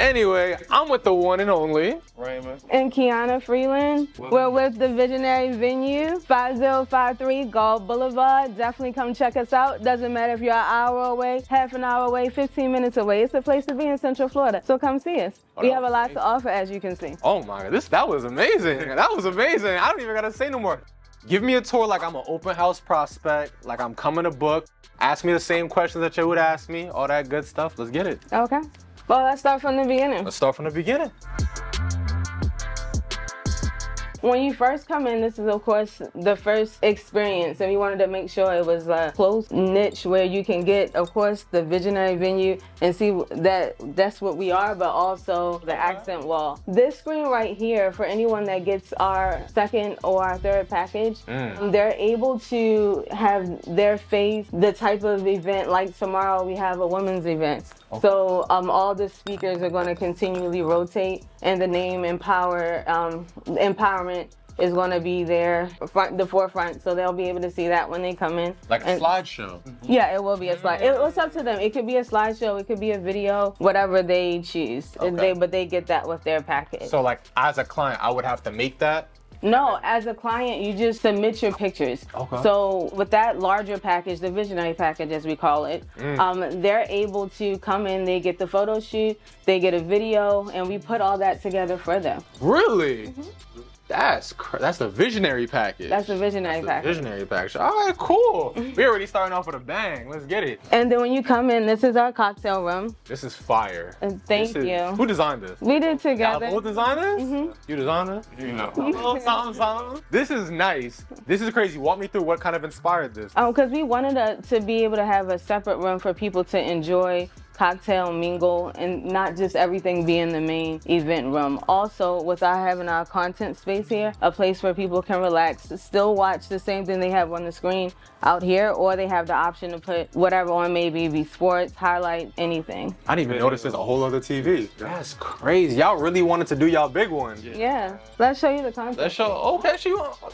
Anyway, I'm with the one and only Raymond. And Kiana Freeland. We're with the Visionary Venue, 5053 Gulf Boulevard. Definitely come check us out. Doesn't matter if you're an hour away, half an hour away, 15 minutes away. It's the place to be in Central Florida. So come see us. We have a lot to offer, as you can see. Oh my God, that was amazing. That was amazing. I don't even gotta say no more. Give me a tour like I'm an open house prospect, like I'm coming to book. Ask me the same questions that you would ask me, all that good stuff. Let's get it. Okay. Well, let's start from the beginning. Let's start from the beginning. When you first come in, this is of course the first experience, and we wanted to make sure it was a close niche where you can get, of course, the Visionary Venue and see that that's what we are, but also the accent wall. This screen right here, for anyone that gets our second or our third package, they're able to have their face, the type of event, like tomorrow we have a women's event. Okay. So all the speakers are going to continually rotate, and the name empowerment is going to be there, the forefront, so they'll be able to see that when they come in. Like a slideshow. Yeah, it will be a slide. It's up to them. It could be a slideshow, it could be a video, whatever they choose. Okay. But they get that with their package. So like as a client, I would have to make that? No, as a client, you just submit your pictures. Okay. So with that larger package, the Visionary package as we call it, they're able to come in, they get the photo shoot, they get a video, and we put all that together for them. Really? Mm-hmm. That's the Visionary package. That's the Visionary package. Visionary package. All right, cool. We're already starting off with a bang. Let's get it. And then when you come in, this is our cocktail room. This is fire. And thank you. Who designed this? We did together. Y'all both designed this? Mm-hmm. You designed this? You know. Something. This is nice. This is crazy. Walk me through what kind of inspired this. Because we wanted to be able to have a separate room for people to enjoy, cocktail, mingle, and not just everything be in the main event room. Also, without having our content space here, a place where people can relax, still watch the same thing they have on the screen out here, or they have the option to put whatever on, maybe be sports, highlight, anything. I didn't even notice there's a whole other TV. That's crazy. Y'all really wanted to do y'all big one. Yeah. Let's show you the content. Let's show. Okay,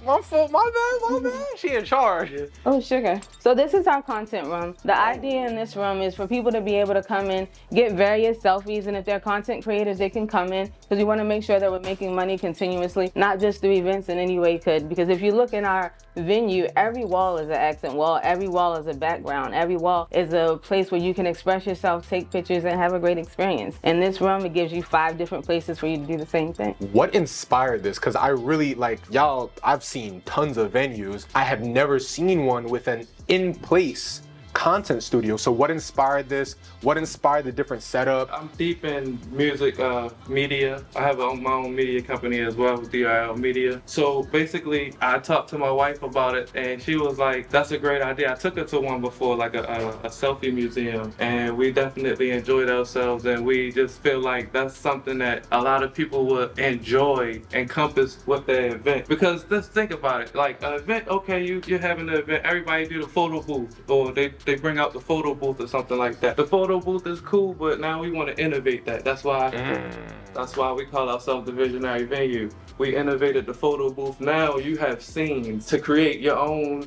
my fault. My bad. She in charge. Oh, sugar. So this is our content room. The idea in this room is for people to be able to come in, get various selfies, and if they're content creators, they can come in, because we want to make sure that we're making money continuously, not just through events in any way could. Because if you look in our venue, every wall is an accent wall, every wall is a background, every wall is a place where you can express yourself, take pictures, and have a great experience. In this room, it gives you 5 different places for you to do the same thing. What inspired this? Because I really, like, y'all, I've seen tons of venues. I have never seen one with an in-place content studio. So what inspired this? What inspired the different setup? I'm deep in music media. I have my own media company as well, DIL Media. So basically, I talked to my wife about it, and she was like, that's a great idea. I took her to one before, like a selfie museum, and we definitely enjoyed ourselves, and we just feel like that's something that a lot of people would enjoy, encompass with their event. Because let's think about it, like an event, okay, you're having an event, everybody do the photo booth, or they bring out the photo booth or something like that. The photo booth is cool, but now we want to innovate that. That's why we call ourselves the Visionary Venue. We innovated the photo booth. Now you have scenes to create your own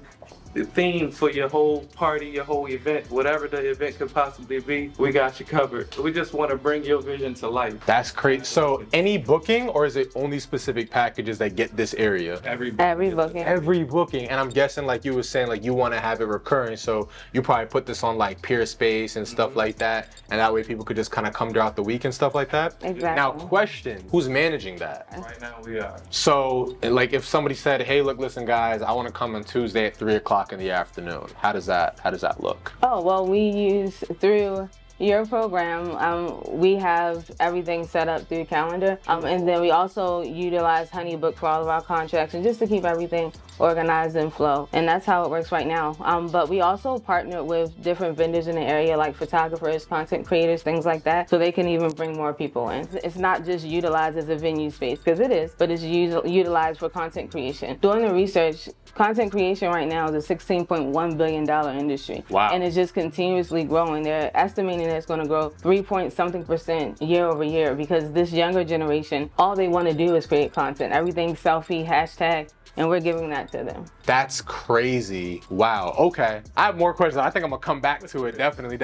theme for your whole party, your whole event, whatever the event could possibly be, we got you covered. We just want to bring your vision to life. That's great. So any booking, or is it only specific packages that get this area? Every booking. Every booking. And I'm guessing, like you were saying, like you want to have it recurring, so you probably put this on like Peer Space and stuff like that, and that way people could just kind of come throughout the week and stuff like that. Exactly. Now, question, who's managing that? Right now we are. So like if somebody said, hey, look, listen guys, I want to come on Tuesday at 3 o'clock in the afternoon. How does that look? Oh, well, we use through your program, we have everything set up through calendar, and then we also utilize HoneyBook for all of our contracts, and just to keep everything organized and flow. And that's how it works right now. But we also partner with different vendors in the area, like photographers, content creators, things like that, so they can even bring more people in. It's not just utilized as a venue space, because it is, but it's utilized for content creation. Doing the research, content creation right now is a $16.1 billion industry. Wow. And it's just continuously growing. They're estimating that it's going to grow 3-point-something% year over year, because this younger generation, all they want to do is create content. Everything selfie, hashtag, and we're giving that to them. That's crazy. Wow. Okay. I have more questions. I think I'm gonna come back to it. Definitely.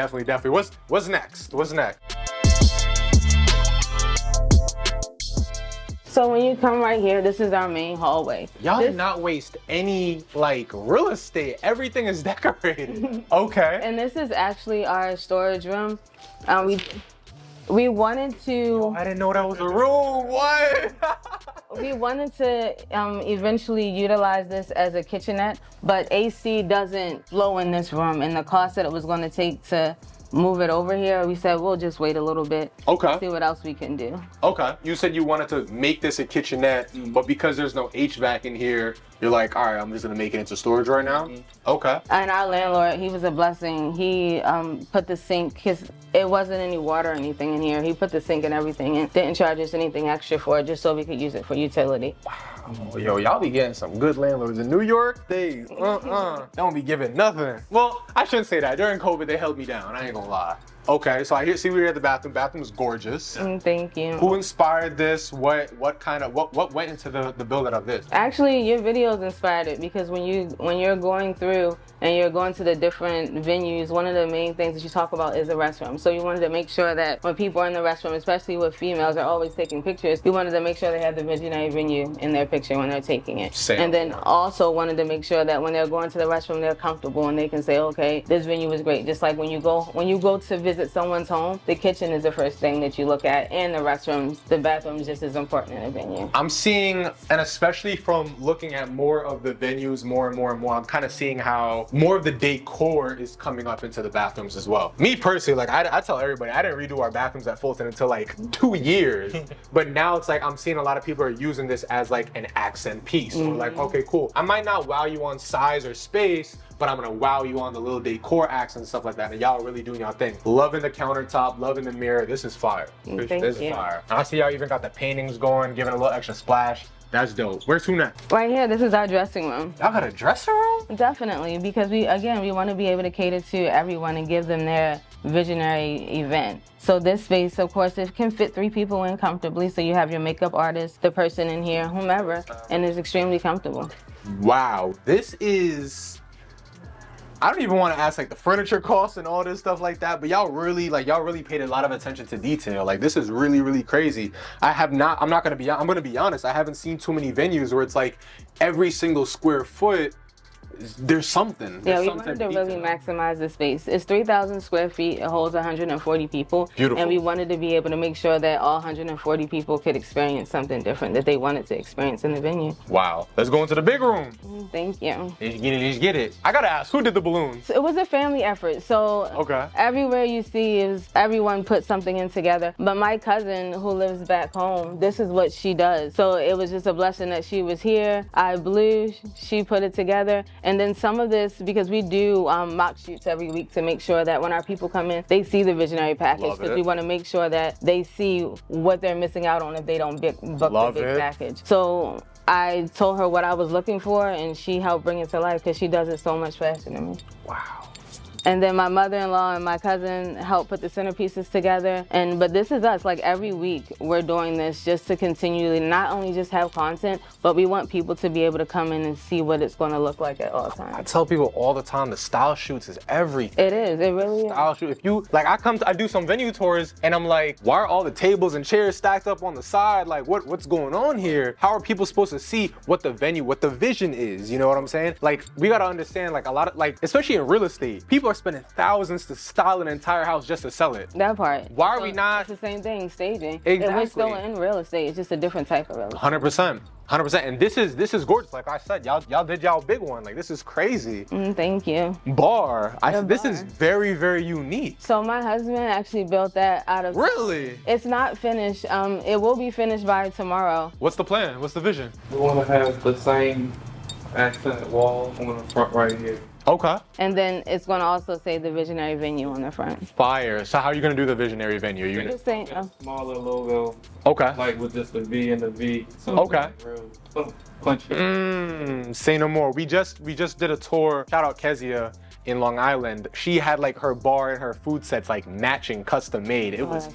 What's next? So when you come right here, this is our main hallway. Y'all did not waste any like real estate. Everything is decorated. Okay. And this is actually our storage room. We wanted to. I didn't know that was a room. What? We wanted to eventually utilize this as a kitchenette, but AC doesn't flow in this room, and the cost that it was going to take to move it over here, we said we'll just wait a little bit. Okay. See what else we can do. Okay. You said you wanted to make this a kitchenette, but because there's no HVAC in here, you're like, all right, I'm just gonna make it into storage right now. Okay. And our landlord, he was a blessing. He put the sink, because it wasn't any water or anything in here. He put the sink and everything and didn't charge us anything extra for it, just so we could use it for utility. Oh, yo, y'all be getting some good landlords in New York. They don't be giving nothing. Well, I shouldn't say that. During COVID, they held me down. I ain't gonna lie. Okay, so see we're at the bathroom. Bathroom's gorgeous. Thank you. Who inspired this? What went into the build out of this? Actually, your videos inspired it, because when you're going through and you're going to the different venues, one of the main things that you talk about is the restroom. So you wanted to make sure that when people are in the restroom, especially with females, are always taking pictures, you wanted to make sure they have the visionary venue in their picture when they're taking it. Same. And then also wanted to make sure that when they're going to the restroom, they're comfortable and they can say, okay, this venue was great. Just like when you go to visit someone's home, the kitchen is the first thing that you look at, and the restrooms, the bathroom is just as important in a venue. I'm seeing, and especially from looking at more of the venues more and more, I'm kind of seeing how more of the decor is coming up into the bathrooms as well. Me personally, like I tell everybody, I didn't redo our bathrooms at Fulton until like 2 years, but now it's like I'm seeing a lot of people are using this as like an accent piece. Or like, okay, cool. I might not wow you on size or space, but I'm gonna wow you on the little decor accents and stuff like that. And y'all are really doing y'all thing. Loving the countertop, loving the mirror. This is fire. Thank This you. is fire. And I see y'all even got the paintings going, giving a little extra splash. That's dope. Where's who next? Right here, this is our dressing room. Y'all got a dressing room? Definitely, because we want to be able to cater to everyone and give them their visionary event. So this space, of course, it can fit 3 people in comfortably. So you have your makeup artist, the person in here, whomever, and it's extremely comfortable. Wow, this is, I don't even want to ask like the furniture costs and all this stuff like that, but y'all really paid a lot of attention to detail. Like this is really, really crazy. I'm gonna be honest, I haven't seen too many venues where it's like every single square foot, there's something. Yeah, we wanted to really maximize the space. It's 3,000 square feet. It holds 140 people. Beautiful. And we wanted to be able to make sure that all 140 people could experience something different that they wanted to experience in the venue. Wow. Let's go into the big room. Thank you. Let's get it. I gotta ask, who did the balloons? So it was a family effort. So Okay. everywhere you see is everyone put something in together. But my cousin who lives back home, this is what she does. So it was just a blessing that she was here. I blew, she put it together. And then some of this, because we do mock shoots every week to make sure that when our people come in, they see the visionary package, because we want to make sure that they see what they're missing out on if they don't book the big package. So I told her what I was looking for, and she helped bring it to life because she does it so much faster than me. Wow. And then my mother-in-law and my cousin helped put the centerpieces together. But this is us, like every week we're doing this just to continually not only just have content, but we want people to be able to come in and see what it's going to look like at all times. I tell people all the time, the style shoots is everything. It is, it really is. Style shoot. If you, like I do some venue tours and I'm like, why are all the tables and chairs stacked up on the side? Like what's going on here? How are people supposed to see what the vision is? You know what I'm saying? Like we got to understand, like a lot of, like, especially in real estate, people are spending thousands to style an entire house just to sell it. That part. Why are we not? It's the same thing, staging. Exactly. And we're still in real estate. It's just a different type of real estate. 100%. 100%. And this is gorgeous. Like I said, y'all did y'all big one. Like this is crazy. Thank you. Bar. This is very, very unique. So my husband actually built that out of. Really? It's not finished. It will be finished by tomorrow. What's the plan? What's the vision? We want to have the same accent wall on the front right here. Okay. And then it's going to also say the visionary venue on the front. Fire. So how are you going to do the visionary venue? You're Just saying. Smaller logo. Okay. Like with just the V and the V. So Okay. Real punchy. Say no more. We just did a tour. Shout out Kezia in Long Island. She had like her bar and her food sets like matching, custom made. It was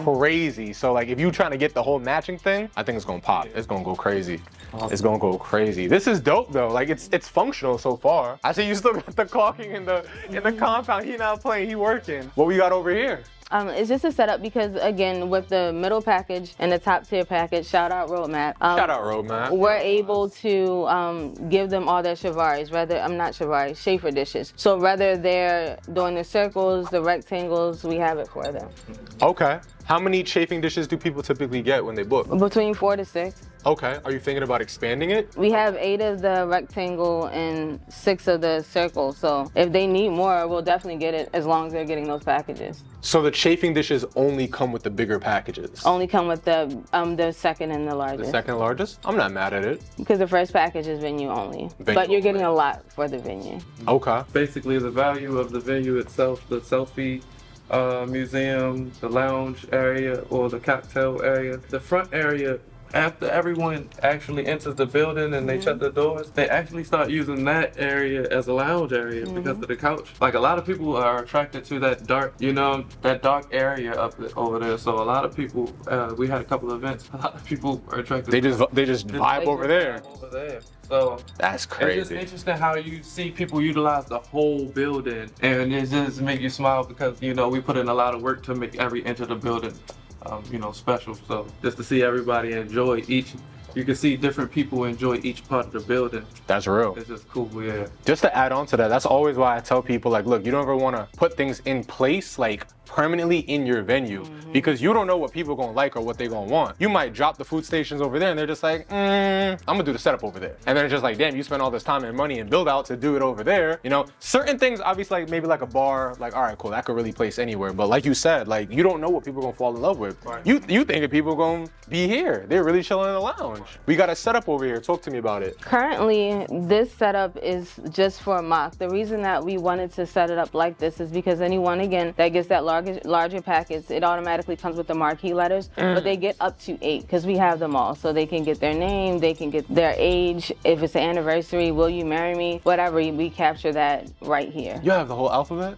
crazy. So like if you're trying to get the whole matching thing, I think it's gonna pop. It's gonna go crazy. It's gonna go crazy. This is dope though. Like it's functional so far. I see you still got the caulking in the compound. He not playing, he working. What we got over here? It's just a setup because, again, with the middle package and the top tier package, shout out Roadmap. Shout out Roadmap. We're able to give them all their shivaris, not shivaris, Schaefer dishes. So whether they're doing the circles, the rectangles, we have it for them. Okay. How many chafing dishes do people typically get when they book? Between 4 to 6. Okay. Are you thinking about expanding it? We have 8 of the rectangle and 6 of the circle. So if they need more, we'll definitely get it as long as they're getting those packages. So the chafing dishes only come with the bigger packages? Only come with the second and the largest. The second largest? I'm not mad at it. Because the first package is venue only. But you're getting a lot for the venue. Okay. Basically, the value of the venue itself, the selfie museum, the lounge area or the cocktail area, the front area. After everyone actually enters the building and they shut the doors, they actually start using that area as a lounge area because of the couch. Like a lot of people are attracted to that dark, that dark area over there. So a lot of people, we had a couple of events. A lot of people are attracted. They just vibe over there. So that's crazy. It's just interesting how you see people utilize the whole building, and it just make you smile because we put in a lot of work to make every inch of the building special. So just to see everybody enjoy you can see different people enjoy each part of the building. That's real. It's just cool, yeah. Just to add on to that, that's always why I tell people, like, look, you don't ever want to put things in place, like, permanently in your venue, because you don't know what people are gonna like or what they're gonna want. You might drop the food stations over there and they're just like, I'm gonna do the setup over there. And then it's just like, damn, you spent all this time and money and build out to do it over there. Certain things, obviously, like maybe like a bar, like, all right, cool, that could really place anywhere. But like you said, like, you don't know what people are gonna fall in love with. Right. You think that people are gonna be here. They're really chilling in the lounge. We got a setup over here. Talk to me about it. Currently, this setup is just for a mock. The reason that we wanted to set it up like this is because anyone, again, that gets that larger package, it automatically comes with the marquee letters, but they get up to 8 because we have them all. So they can get their name, they can get their age, if it's an anniversary, will you marry me, whatever, we capture that right here. You have the whole alphabet?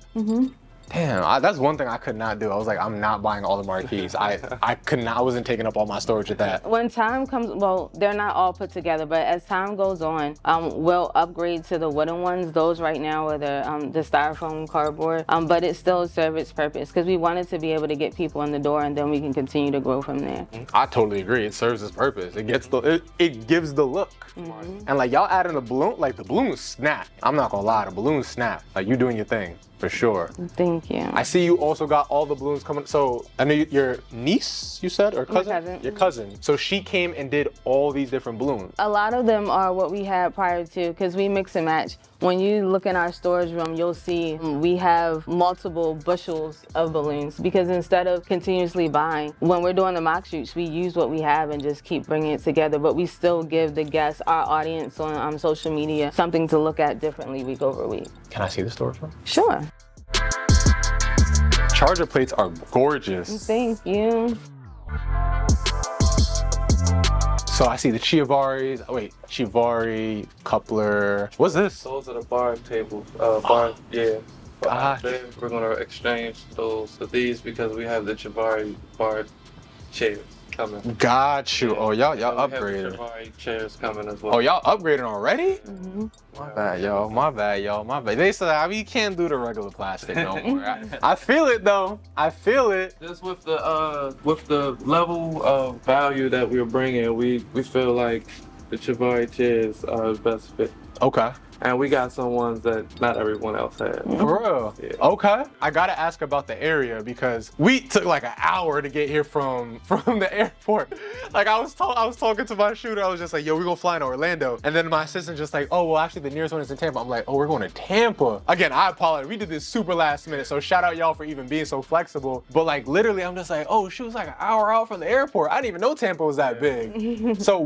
Damn, that's one thing I could not do. I was like, I'm not buying all the marquees. I could not, I wasn't taking up all my storage with that. When time comes, well, they're not all put together, but as time goes on, we'll upgrade to the wooden ones. Those right now are the styrofoam cardboard, but it still serves its purpose because we wanted to be able to get people in the door and then we can continue to grow from there. I totally agree. It serves its purpose. It gets it gives the look. And like y'all adding the balloon, like the balloons snap. I'm not gonna lie, the balloons snap. Like you doing your thing. For sure. Thank you. I see you also got all the balloons coming. So I know your niece, you said, or cousin? My cousin. Your cousin. So she came and did all these different balloons. A lot of them are what we had prior to because we mix and match. When you look in our storage room, you'll see we have multiple bushels of balloons because instead of continuously buying, when we're doing the mock shoots, we use what we have and just keep bringing it together, but we still give the guests, our audience on social media, something to look at differently week over week. Can I see the storage room? Sure. Charger plates are gorgeous. Thank you. So I see the Chiavaris. Oh, wait, Chiavari, coupler. What's this? Those are the bar tables. Yeah. We're gonna exchange those to these because we have the Chiavari bar chairs coming. Got you. Oh, y'all We have upgraded. the Chiavari chairs coming as well. Oh, y'all upgraded already? My bad, y'all. My bad. They said we can't do the regular plastic no more. I feel it though. I feel it. Just with the level of value that we're bringing, we feel like the Chiavari chairs are the best fit. Okay. And we got some ones that not everyone else had. For real? Yeah. Okay. I gotta ask about the area because we took like an hour to get here from the airport. Like I was talking to my shooter, I was just like, yo, we gonna fly to Orlando. And then my assistant just like, oh, well, actually the nearest one is in Tampa. I'm like, oh, we're going to Tampa. Again, I apologize. We did this super last minute, so shout out y'all for even being so flexible. But like literally, I'm just like, oh, she was like an hour out from the airport. I didn't even know Tampa was that big. So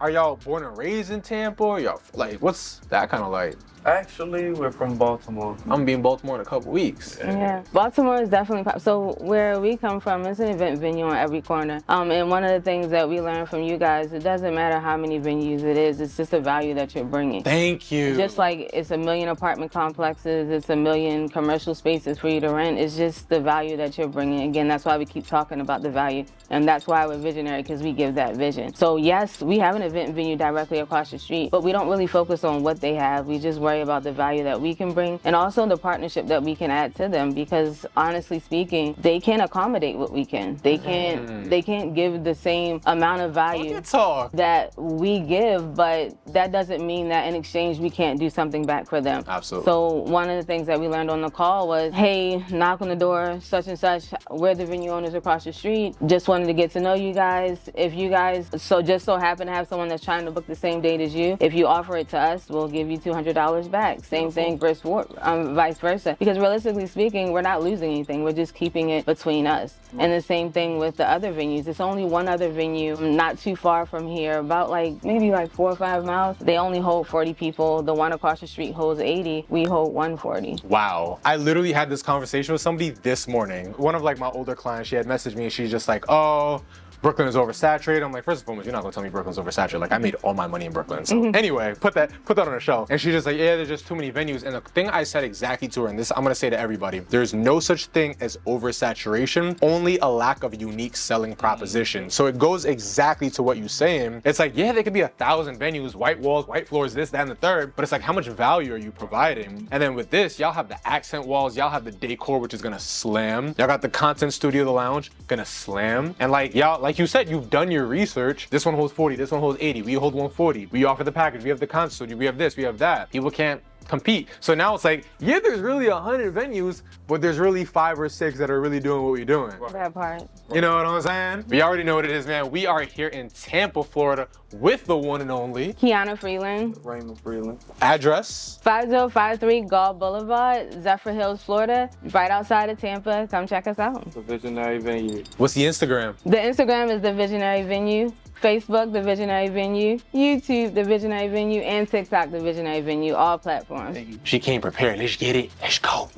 are y'all born and raised in Tampa? Or y'all, like, what's that kind of like? Actually, we're from Baltimore. I'm gonna be in Baltimore in a couple weeks. Yeah, Baltimore is definitely so where we come from, it's an event venue on every corner. And one of the things that we learned from you guys, it doesn't matter how many venues it is, it's just the value that you're bringing. Thank you. Just like it's 1 million apartment complexes, it's 1 million commercial spaces for you to rent, it's just the value that you're bringing. Again, that's why we keep talking about the value. And that's why we're visionary, because we give that vision. So yes, we have an event venue directly across the street, but we don't really focus on what they have. We just work worry about the value that we can bring and also the partnership that we can add to them, because honestly speaking, they can't accommodate what we can. They can't give the same amount of value that we give, but that doesn't mean that in exchange we can't do something back for them. Absolutely. So one of the things that we learned on the call was, hey, knock on the door, such and such, we're the venue owners across the street. Just wanted to get to know you guys. If you guys just so happen to have someone that's trying to book the same date as you, if you offer it to us, we'll give you $200 back. Same thing vice versa. Because realistically speaking, we're not losing anything. We're just keeping it between us. And the same thing with the other venues. It's only one other venue not too far from here, about maybe 4 or 5 miles. They only hold 40 people. The one across the street holds 80. We hold 140. Wow. I literally had this conversation with somebody this morning. One of my older clients, she had messaged me and she's just like, oh, Brooklyn is oversaturated. I'm like, first and foremost, you're not gonna tell me Brooklyn's oversaturated. I made all my money in Brooklyn. So anyway, put that on a shelf. And she's just like, yeah, there's just too many venues. And the thing I said exactly to her, and this I'm gonna say to everybody, there's no such thing as oversaturation, only a lack of unique selling proposition. So it goes exactly to what you're saying. It's like, yeah, there could be 1,000 venues, white walls, white floors, this, that, and the third, but it's like, how much value are you providing? And then with this, y'all have the accent walls, y'all have the decor, which is gonna slam. Y'all got the content studio, the lounge, gonna slam. And y'all, like you said, you've done your research. This one holds 40, this one holds 80. We hold 140. We offer the package. We have the concert studio. We have this, we have that. People can't compete. So now it's like, yeah, there's really 100 venues, but there's really 5 or 6 that are really doing what we're doing. That part. You know what I'm saying? We already know what it is, man. We are here in Tampa, Florida with the one and only Kiana Freeland. Raymond Freeland. Address? 5053 Gulf Boulevard, Zephyr Hills, Florida, right outside of Tampa. Come check us out. The Visionary Venue. What's the Instagram? The Instagram is The Visionary Venue. Facebook, The Visionary Venue. YouTube, The Visionary Venue. And TikTok, The Visionary Venue. All platforms. She came prepared. Let's get it. Let's go.